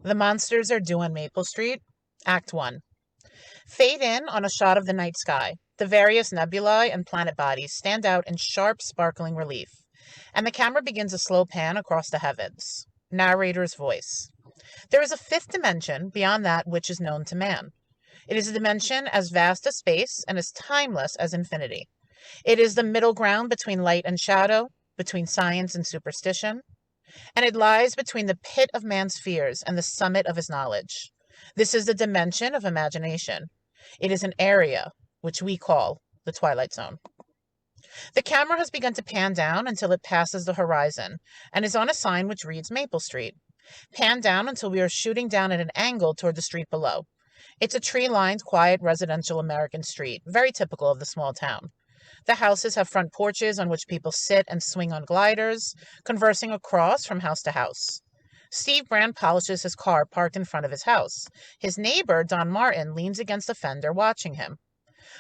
The monsters are due on Maple Street. Act 1. Fade in on a shot of the night sky. The various nebulae and planet bodies stand out in sharp, sparkling relief, and the camera begins a slow pan across the heavens. Narrator's voice. There is a fifth dimension beyond that which is known to man. It is a dimension as vast as space and as timeless as infinity. It is the middle ground between light and shadow, between science and superstition, and it lies between the pit of man's fears and the summit of his knowledge. This is the dimension of imagination. It is an area which we call the Twilight Zone. The camera has begun to pan down until it passes the horizon and is on a sign which reads Maple Street. Pan down until we are shooting down at an angle toward the street below. It's a tree-lined, quiet, residential American street, very typical of the small town. The houses have front porches on which people sit and swing on gliders, conversing across from house to house. Steve Brand polishes his car parked in front of his house. His neighbor, Don Martin, leans against a fender watching him.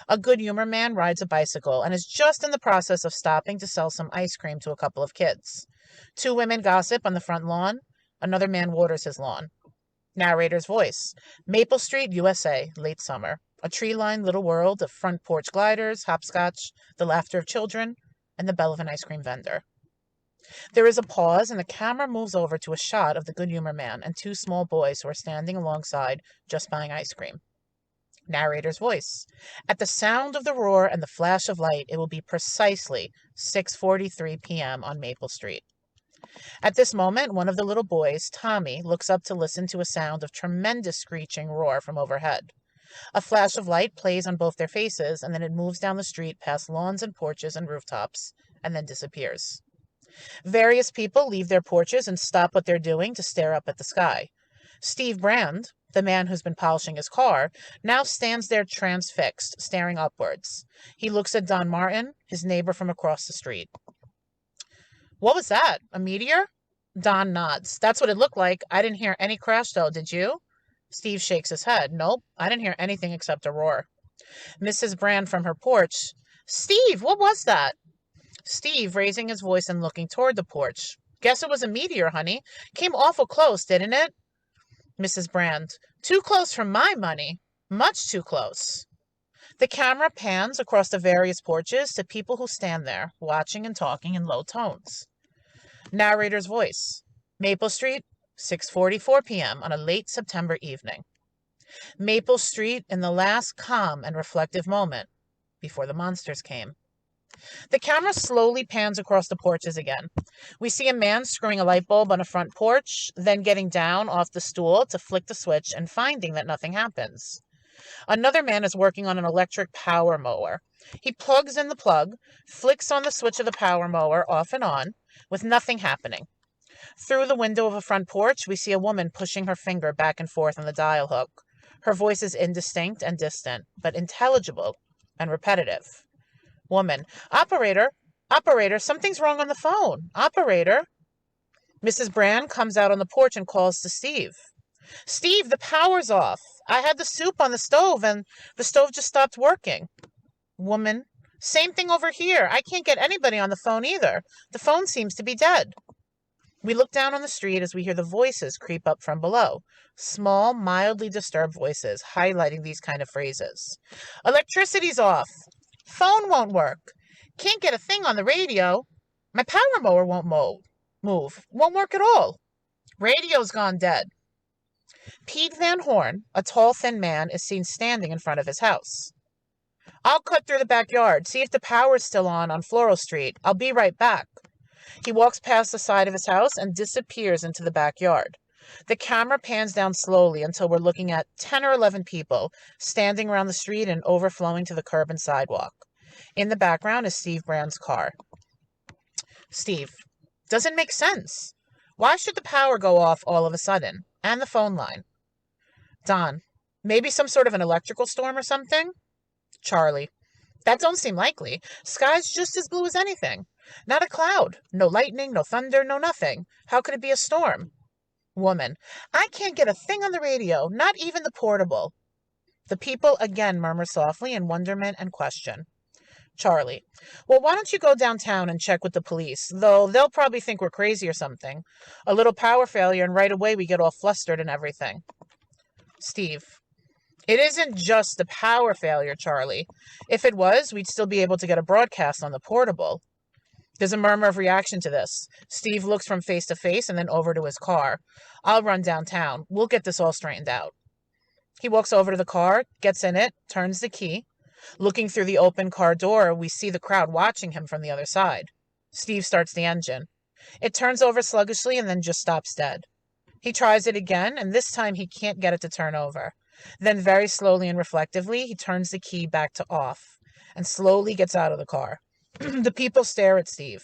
A good humor man rides a bicycle and is just in the process of stopping to sell some ice cream to a couple of kids. Two women gossip on the front lawn. Another man waters his lawn. Narrator's voice. Maple Street, USA, late summer. A tree-lined little world of front porch gliders, hopscotch, the laughter of children, and the bell of an ice cream vendor. There is a pause, and the camera moves over to a shot of the good humor man and two small boys who are standing alongside, just buying ice cream. Narrator's voice. At the sound of the roar and the flash of light, it will be precisely 6:43 p.m. on Maple Street. At this moment, one of the little boys, Tommy, looks up to listen to a sound of tremendous screeching roar from overhead. A flash of light plays on both their faces, and then it moves down the street past lawns and porches and rooftops, and then disappears. Various people leave their porches and stop what they're doing to stare up at the sky. Steve Brand, the man who's been polishing his car, now stands there transfixed, staring upwards. He looks at Don Martin, his neighbor from across the street. What was that? A meteor? Don nods. That's what it looked like. I didn't hear any crash, though, did you? Steve shakes his head. Nope, I didn't hear anything except a roar. Mrs. Brand from her porch. Steve, what was that? Steve, raising his voice and looking toward the porch. Guess it was a meteor, honey. Came awful close, didn't it? Mrs. Brand. Too close for my money. Much too close. The camera pans across the various porches to people who stand there, watching and talking in low tones. Narrator's voice. Maple Street, 6:44 p.m. on a late September evening. Maple Street in the last calm and reflective moment before the monsters came. The camera slowly pans across the porches again. We see a man screwing a light bulb on a front porch, then getting down off the stool to flick the switch and finding that nothing happens. Another man is working on an electric power mower. He plugs in the plug, flicks on the switch of the power mower off and on, with nothing happening. Through the window of a front porch, we see a woman pushing her finger back and forth on the dial hook. Her voice is indistinct and distant, but intelligible and repetitive. Woman. Operator, something's wrong on the phone. Operator. Mrs. Brand comes out on the porch and calls to Steve. Steve, the power's off. I had the soup on the stove and the stove just stopped working. Woman. Same thing over here. I can't get anybody on the phone either. The phone seems to be dead. We look down on the street as we hear the voices creep up from below. Small, mildly disturbed voices highlighting these kind of phrases. Electricity's off. Phone won't work. Can't get a thing on the radio. My power mower won't move. Won't work at all. Radio's gone dead. Pete Van Horn, a tall, thin man, is seen standing in front of his house. I'll cut through the backyard, see if the power's still on Floral Street. I'll be right back. He walks past the side of his house and disappears into the backyard. The camera pans down slowly until we're looking at 10 or 11 people standing around the street and overflowing to the curb and sidewalk. In the background is Steve Brand's car. Steve. Doesn't make sense. Why should the power go off all of a sudden? And the phone line. Don. Maybe some sort of an electrical storm or something? Charlie. That don't seem likely. Sky's just as blue as anything. Not a cloud. No lightning, no thunder, no nothing. How could it be a storm? Woman. I can't get a thing on the radio, not even the portable. The people again murmur softly in wonderment and question. Charlie. Well, why don't you go downtown and check with the police? Though they'll probably think we're crazy or something. A little power failure and right away we get all flustered and everything. Steve. It isn't just the power failure, Charlie. If it was, we'd still be able to get a broadcast on the portable. There's a murmur of reaction to this. Steve looks from face to face and then over to his car. I'll run downtown. We'll get this all straightened out. He walks over to the car, gets in it, turns the key. Looking through the open car door, we see the crowd watching him from the other side. Steve starts the engine. It turns over sluggishly and then just stops dead. He tries it again, and this time he can't get it to turn over. Then very slowly and reflectively, he turns the key back to off and slowly gets out of the car. The people stare at Steve.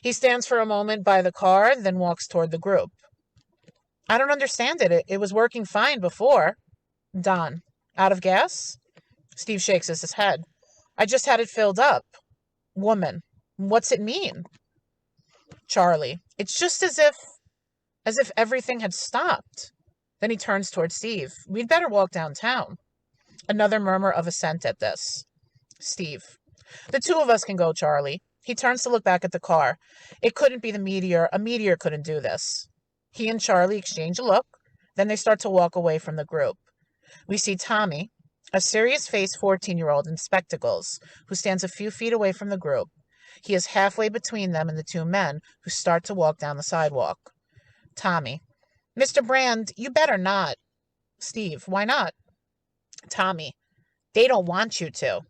He stands for a moment by the car, then walks toward the group. I don't understand it. It was working fine before. Don. Out of gas? Steve shakes his head. I just had it filled up. Woman. What's it mean? Charlie. It's just as if everything had stopped. Then he turns toward Steve. We'd better walk downtown. Another murmur of assent at this. Steve. The two of us can go, Charlie. He turns to look back at the car. It couldn't be the meteor. A meteor couldn't do this. He and Charlie exchange a look. Then they start to walk away from the group. We see Tommy, a serious-faced 14-year-old in spectacles, who stands a few feet away from the group. He is halfway between them and the two men, who start to walk down the sidewalk. Tommy. Mr. Brand, you better not. Steve. Why not? Tommy. They don't want you to.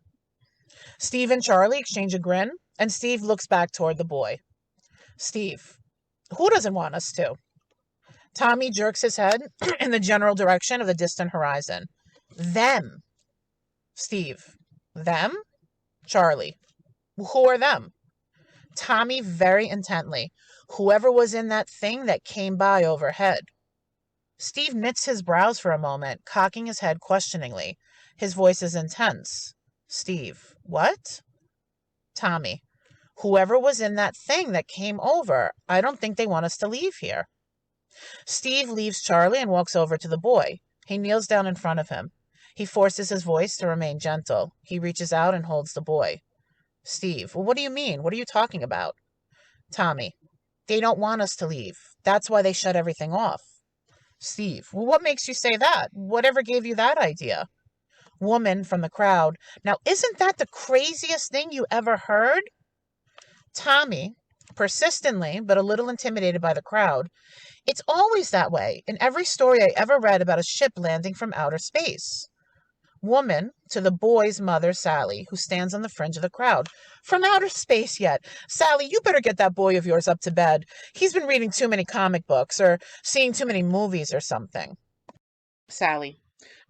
Steve and Charlie exchange a grin, and Steve looks back toward the boy. Steve. Who doesn't want us to? Tommy jerks his head in the general direction of the distant horizon. Them. Steve. Them? Charlie. Who are them? Tommy very intently. Whoever was in that thing that came by overhead. Steve knits his brows for a moment, cocking his head questioningly. His voice is intense. Steve. What? Tommy. Whoever was in that thing that came over. I don't think they want us to leave here. Steve leaves Charlie and walks over to the boy. He kneels down in front of him. He forces his voice to remain gentle. He reaches out and holds the boy. Steve. Well, what do you mean? What are you talking about? Tommy. They don't want us to leave. That's why they shut everything off. Steve. Well, what makes you say that? Whatever gave you that idea? Woman from the crowd. Now, isn't that the craziest thing you ever heard? Tommy, persistently, but a little intimidated by the crowd. It's always that way in every story I ever read about a ship landing from outer space. Woman to the boy's mother, Sally, who stands on the fringe of the crowd. From outer space yet? Sally, you better get that boy of yours up to bed. He's been reading too many comic books or seeing too many movies or something. Sally.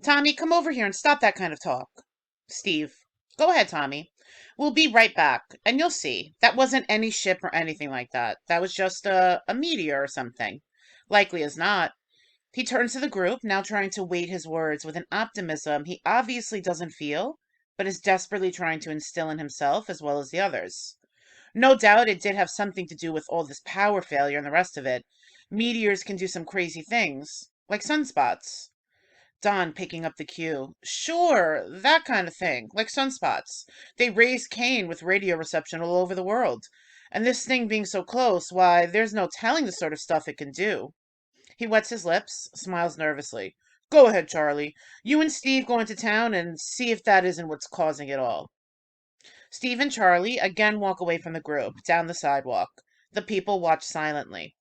Tommy, come over here and stop that kind of talk. Steve. Go ahead, Tommy. We'll be right back, and you'll see. That wasn't any ship or anything like that. That was just a meteor or something. Likely as not. He turns to the group, now trying to weight his words with an optimism he obviously doesn't feel, but is desperately trying to instill in himself as well as the others. No doubt it did have something to do with all this power failure and the rest of it. Meteors can do some crazy things, like sunspots. Don picking up the cue. Sure, that kind of thing, like sunspots. They raise Cain with radio reception all over the world. And this thing being so close, why, there's no telling the sort of stuff it can do. He wets his lips, smiles nervously. Go ahead, Charlie. You and Steve go into town and see if that isn't what's causing it all. Steve and Charlie again walk away from the group, down the sidewalk. The people watch silently.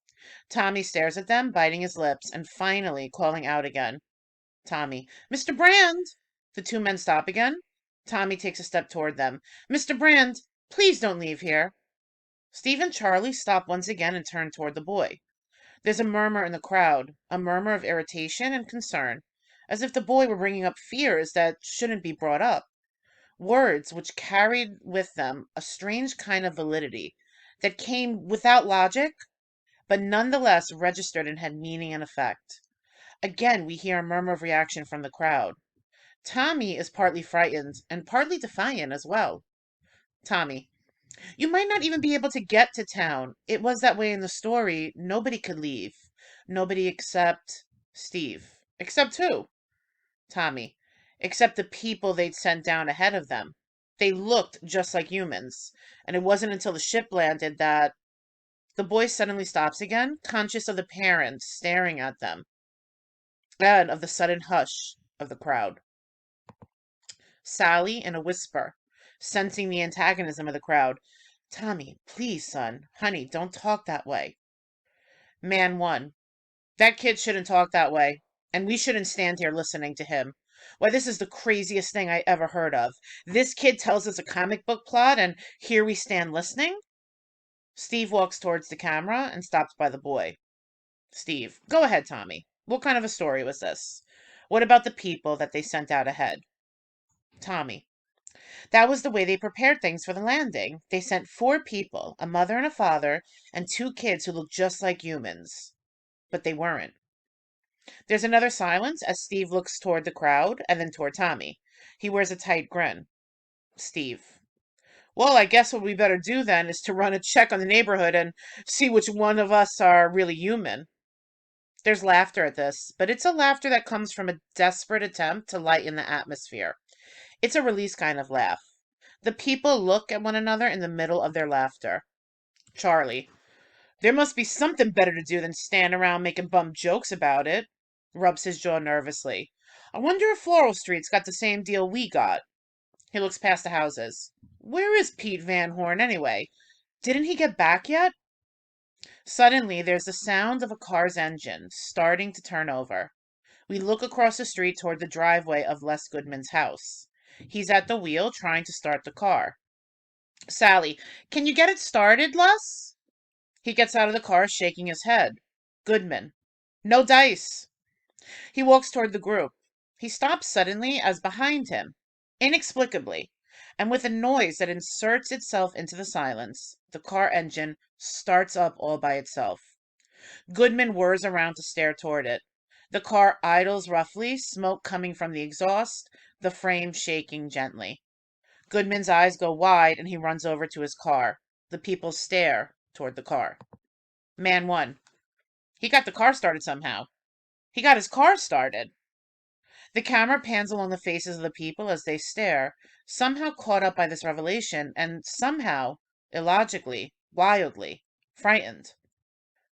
Tommy stares at them, biting his lips, and finally calling out again. Tommy. Mr. Brand! The two men stop again. Tommy takes a step toward them. Mr. Brand, please don't leave here. Steve and Charlie stop once again and turn toward the boy. There's a murmur in the crowd, a murmur of irritation and concern, as if the boy were bringing up fears that shouldn't be brought up. Words which carried with them a strange kind of validity that came without logic, but nonetheless registered and had meaning and effect. Again, we hear a murmur of reaction from the crowd. Tommy is partly frightened and partly defiant as well. Tommy. You might not even be able to get to town. It was that way in the story. Nobody could leave. Nobody except Steve. Except who? Tommy. Except the people they'd sent down ahead of them. They looked just like humans, and it wasn't until the ship landed that the boy suddenly stops again, conscious of the parents staring at them, and of the sudden hush of the crowd. Sally, in a whisper, sensing the antagonism of the crowd. Tommy, please, son. Honey, don't talk that way. Man one. That kid shouldn't talk that way, and we shouldn't stand here listening to him. Why, this is the craziest thing I ever heard of. This kid tells us a comic book plot, and here we stand listening? Steve walks towards the camera and stops by the boy. Steve, go ahead, Tommy. What kind of a story was this? What about the people that they sent out ahead? Tommy, that was the way they prepared things for the landing. They sent 4 people, a mother and a father, and 2 kids who looked just like humans. But they weren't. There's another silence as Steve looks toward the crowd and then toward Tommy. He wears a tight grin. Steve. Well, I guess what we better do then is to run a check on the neighborhood and see which one of us are really human. There's laughter at this, but it's a laughter that comes from a desperate attempt to lighten the atmosphere. It's a release kind of laugh. The people look at one another in the middle of their laughter. Charlie. There must be something better to do than stand around making bum jokes about it. Rubs his jaw nervously. I wonder if Floral Street's got the same deal we got. He looks past the houses. Where is Pete Van Horn anyway? Didn't he get back yet? Suddenly, there's the sound of a car's engine starting to turn over. We look across the street toward the driveway of Les Goodman's house. He's at the wheel trying to start the car. Sally, can you get it started, Les? He gets out of the car shaking his head. Goodman. No dice. He walks toward the group. He stops suddenly as behind him, inexplicably, and with a noise that inserts itself into the silence, the car engine starts up all by itself. Goodman whirs around to stare toward it. The car idles roughly, smoke coming from the exhaust, the frame shaking gently. Goodman's eyes go wide and he runs over to his car. The people stare toward the car. Man one. He got the car started somehow. He got his car started. The camera pans along the faces of the people as they stare, somehow caught up by this revelation, and somehow, illogically, wildly, frightened.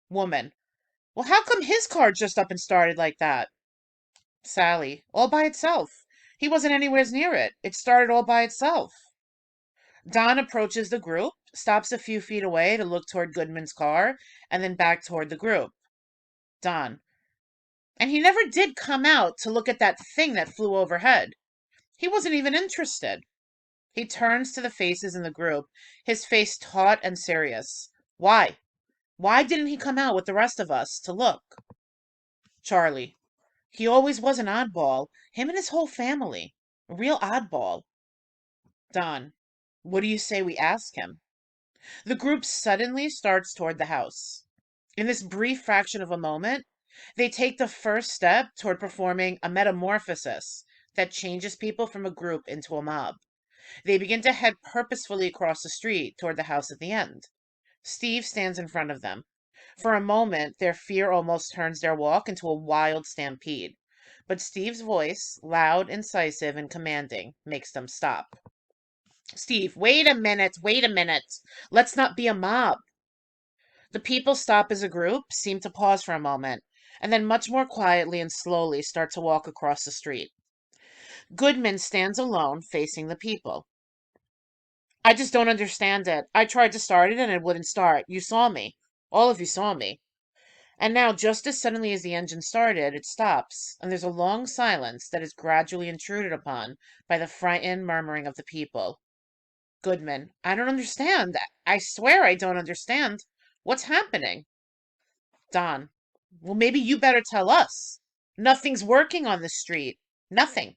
Woman. Well, how come his car just up and started like that? Sally. All by itself. He wasn't anywhere near it. It started all by itself. Don approaches the group, stops a few feet away to look toward Goodman's car, and then back toward the group. Don. And he never did come out to look at that thing that flew overhead. He wasn't even interested. He turns to the faces in the group, his face taut and serious. Why? Why didn't he come out with the rest of us to look? Charlie. He always was an oddball. Him and his whole family. A real oddball. Don. What do you say we ask him? The group suddenly starts toward the house. In this brief fraction of a moment, they take the first step toward performing a metamorphosis that changes people from a group into a mob. They begin to head purposefully across the street toward the house at the end. Steve stands in front of them. For a moment, their fear almost turns their walk into a wild stampede. But Steve's voice, loud, incisive, and commanding, makes them stop. Steve, wait a minute, wait a minute. Let's not be a mob. The people stop as a group, seem to pause for a moment, and then much more quietly and slowly start to walk across the street. Goodman stands alone, facing the people. I just don't understand it. I tried to start it and it wouldn't start. You saw me. All of you saw me. And now, just as suddenly as the engine started, it stops, and there's a long silence that is gradually intruded upon by the frightened murmuring of the people. Goodman, I don't understand. I swear I don't understand. What's happening? Don, well, maybe you better tell us. Nothing's working on the street. Nothing.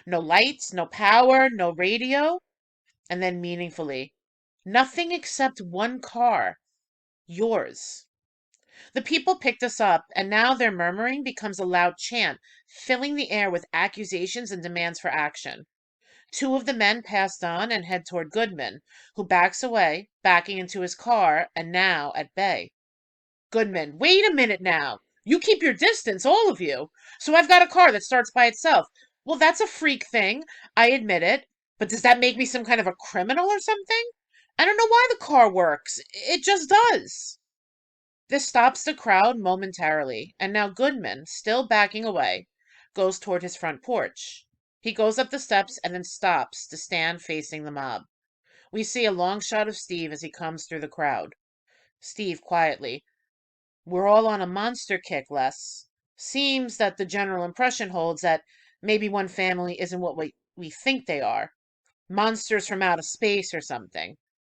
No lights, no power, no radio. And then meaningfully, nothing except one car. Yours. The people picked us up, and now their murmuring becomes a loud chant, filling the air with accusations and demands for action. 2 of the men pass on and head toward Goodman, who backs away, backing into his car, and now at bay. Goodman, wait a minute now. You keep your distance, all of you. So I've got a car that starts by itself. Well, that's a freak thing. I admit it. But does that make me some kind of a criminal or something? I don't know why the car works. It just does. This stops the crowd momentarily, and now Goodman, still backing away, goes toward his front porch. He goes up the steps and then stops to stand facing the mob. We see a long shot of Steve as he comes through the crowd. Steve quietly, "We're all on a monster kick, Les. Seems that the general impression holds that maybe one family isn't what we think they are. Monsters from outer space or something.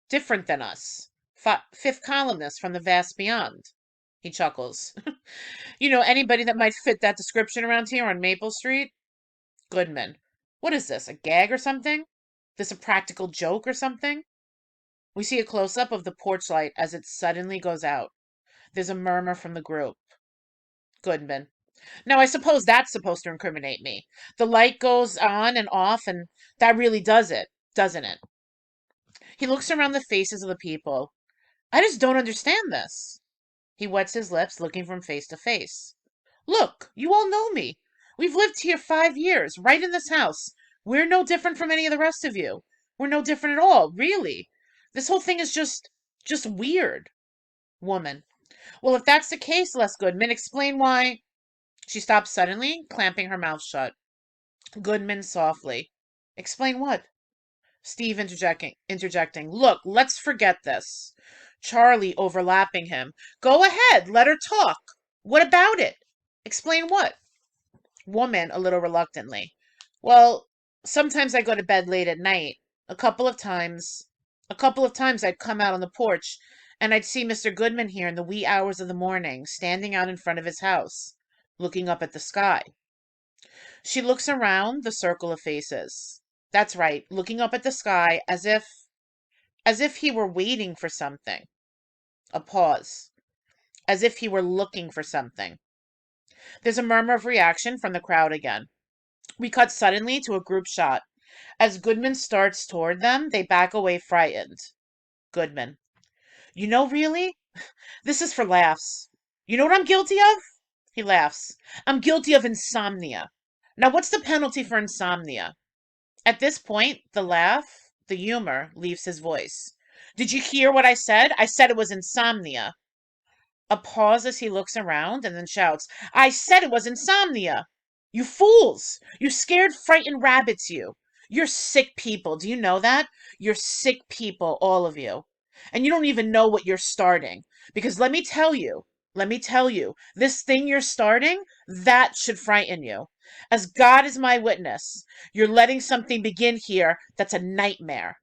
Different than us. Fifth columnists from the vast beyond." He chuckles. You know anybody that might fit that description around here on Maple Street? Goodman. What is this, a gag or something? This a practical joke or something? We see a close-up of the porch light as it suddenly goes out. There's a murmur from the group. Goodman. Now, I suppose that's supposed to incriminate me. The light goes on and off, and that really does it, doesn't it? He looks around the faces of the people. I just don't understand this. He wets his lips, looking from face to face. Look, you all know me. We've lived here 5 years, right in this house. We're no different from any of the rest of you. We're no different at all, really. This whole thing is just weird. Woman. Well, if that's the case, Les Goodman, explain why. She stops suddenly, clamping her mouth shut. Goodman softly. Explain what? Steve interjecting. Look, let's forget this. Charlie overlapping him. Go ahead, let her talk. What about it? Explain what? Woman, a little reluctantly. Well, sometimes I go to bed late at night. A couple of times. A couple of times I'd come out on the porch, and I'd see Mr. Goodman here in the wee hours of the morning, standing out in front of his house, looking up at the sky. She looks around the circle of faces. That's right, looking up at the sky as if he were waiting for something. A pause. As if he were looking for something. There's a murmur of reaction from the crowd again. We cut suddenly to a group shot. As Goodman starts toward them, they back away frightened. Goodman. You know, really? This is for laughs. You know what I'm guilty of? He laughs. I'm guilty of insomnia. Now, what's the penalty for insomnia? At this point, the laugh, the humor, leaves his voice. Did you hear what I said? I said it was insomnia. A pause as he looks around and then shouts, I said it was insomnia! You fools! You scared, frightened rabbits, you! You're sick people, do you know that? You're sick people, all of you. And you don't even know what you're starting. Because let me tell you, this thing you're starting, that should frighten you. As God is my witness, you're letting something begin here that's a nightmare.